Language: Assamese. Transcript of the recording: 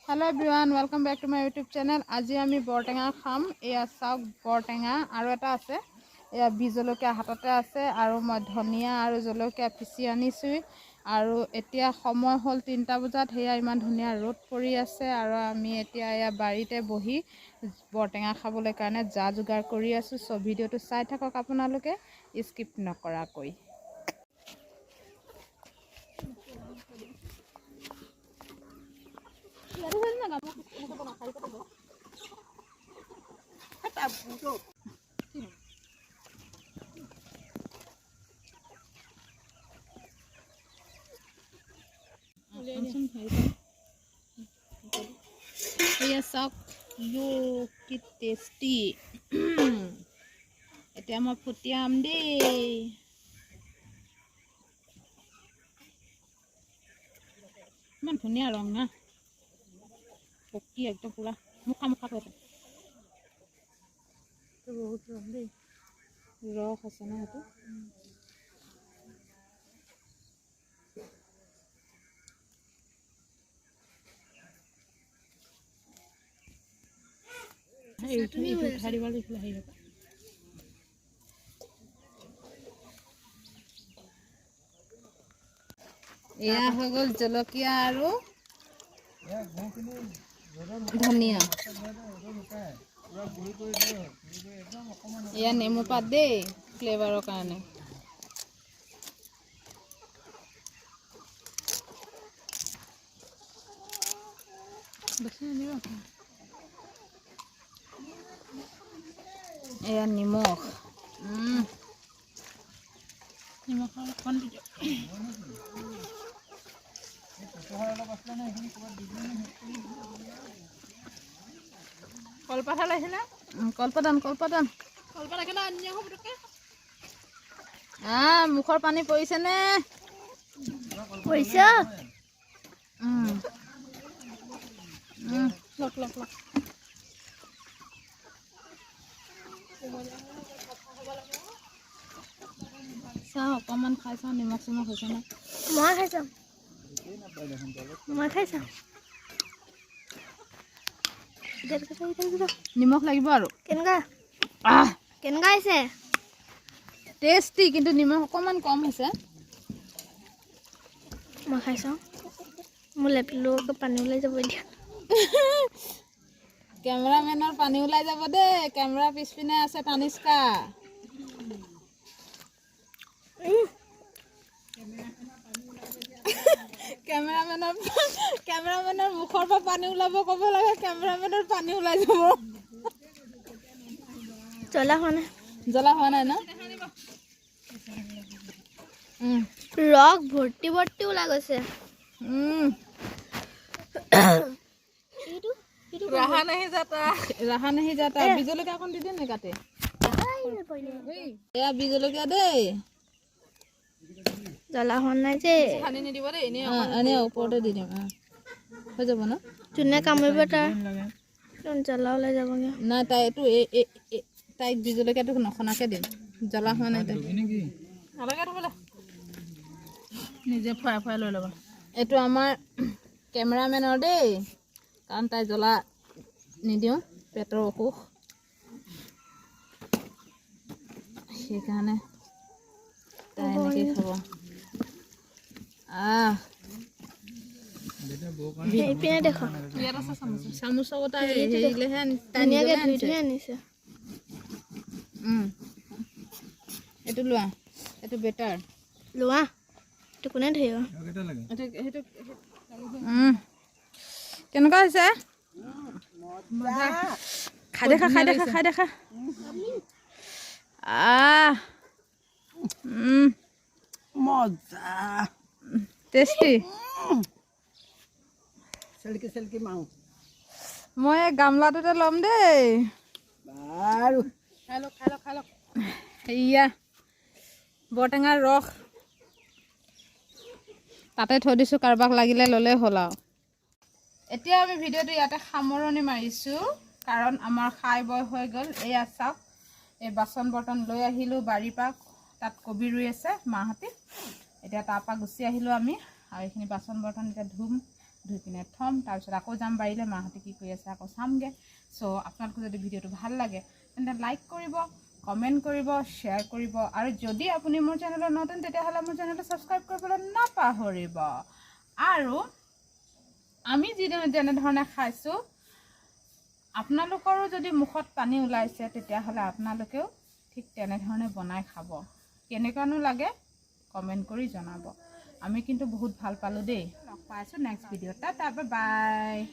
Hello everyone, welcome back to my YouTube channel. আজি আমি বৰটেঙা খাম। এয়া চাওক বৰটেঙা আৰু এটা আছে। এয়া বিজলকীয়া হাততে আছে আৰু মই ধনিয়া আৰু জলকীয়া পিচি আনিছো আৰু এতিয়া সময় হ'ল 3টা বজাত। হেয়া ইমান ধুনীয়া ৰ'দ পৰি আছে আৰু আমি এতিয়া এয়া বাৰীতে বহি বৰটেঙা খাবলৈ কাৰণে যা যোগাৰ কৰি আছো। সব ভিডিওটো চাই থাকক আপোনালোকে স্কিপ নকৰাকৈ। Yes, yo, ki tasty. এতিয়া মই ফুটিয়াম দেই। ইমান ধুনীয়া ৰং না, পকি একদম পুৰা মুখা মুখা হৈ থাকে। বহুত ৰং দেই, ৰস আছে না সেইটো। এয়া হৈ গ'ল জলকীয়া আৰু ধনিয়া। এয়া নেমু পাত দেই ফ্লেভাৰৰ কাৰণে। এয়া নিমখ, নিমখৰ অকণ দি দিওঁ। কলপাত লাগিছে না? কলপাত আন, কলপাত আন। কলপাত একেটা আনি নিয়া হ'ব তোকে। মুখৰ পানী পৰিছে নে? পৰিছে। লক লক লক। চাওঁ অকণমান খাই চাওঁ নিমখ চিমখ হৈছে নে। মই খাই চাম, মই খাই চাম। নিমখ লাগিব আৰু কেনেকুৱা কেনেকুৱা হৈছে? টেষ্টি, কিন্তু নিমখ অকণমান কম হৈছে। মই খাই চাওঁ, মোৰ লেপটো পানী ওলাই যাব এতিয়া। কেমেৰামেনৰ পানী ওলাই যাব দেই। কেমেৰা পিছপিনে আছে তানিষ্কা। কেমেৰামেনৰ মুখৰ পৰা পানী ওলাব ক'ব লাগে, কেমেৰামেনৰ পানী ওলাই যাব। জ্বলা হোৱা নাই, জ্বলা হোৱা নাই ন? ৰস ভৰ্তি ভৰ্তি ওলাই গৈছে। ৰাহা নাহি যাতা। বিজলকীয়া অকণ দি দে নে কাটে? এয়া বিজলকীয়া দেই। জ্বলা হোৱা নাই যে এনে ওপৰতে দি দিম। হৈ যাব ন? যোনে কামুৰিব তাৰ জ্বলা ওলাই যাবগৈ। নাই তাই এইটো তাইক বিজলকীয়াটো নখনাকে দিম। জ্বলা হোৱা নাই তাই। নিজে ফুৰাই ফুৰাই লৈ ল'বা। এইটো আমাৰ কেমেৰামেনৰ দেই, কাৰণ তাই জ্বলা নিদিওঁ, পেটৰ অসুখ সেইকাৰণে তাই এনেকৈ খাব। দেখো চামুচৰ তাই হেৰিলেহে আনিছে। এইটো লোৱা, এইটো বেটাৰ লোৱা। এইটো কোনে ধৰিব? কেনেকুৱা হৈছে? খাই দেখা, খাই দেখা, খাই দেখা। মজা টেষ্টি। মই গামলাটোতে ল'ম দেই। সেয়া বৰটেঙাৰ ৰস তাতে থৈ দিছোঁ, কাৰোবাক লাগিলে ল'লেই হ'ল আৰু। এতিয়া আমি ভিডিঅ'টো ইয়াতে সামৰণি মাৰিছোঁ, কাৰণ আমাৰ খাই বৈ হৈ গ'ল। এয়া চাওক, এই বাচন বৰ্তন লৈ আহিলোঁ বাৰীৰ পৰা। তাত কবি ৰুই আছে মাহঁতে। এতিয়া তাৰপৰা গুচি আহিলোঁ আমি, আৰু এইখিনি বাচন বৰ্তন এতিয়া ধুম ধুই পিনে থ'ম তাৰপিছত আকৌ যাম বাৰীলৈ মাহঁতে কি কৰি আছে আকৌ চামগৈ চ' আপোনালোকৰ যদি ভিডিঅ'টো ভাল লাগে তেন্তে লাইক কৰিব কমেণ্ট কৰিব শ্বেয়াৰ কৰিব আৰু যদি আপুনি মোৰ চেনেলত নতুন তেতিয়াহ'লে মোৰ চেনেলটো ছাবস্ক্ৰাইব কৰিবলৈ নাপাহৰিব আৰু আমি যেনেধৰণে খাইছোঁ আপোনালোকৰো যদি মুখত পানী ওলাইছে তেতিয়াহ'লে আপোনালোকেও ঠিক তেনেধৰণে বনাই খাব কেনেকুৱানো লাগে কমেণ্ট কৰি জনাব আমি কিন্তু বহুত ভাল পালোঁ দেই লগ পাই আছোঁ নেক্সট ভিডিঅ'ত বাই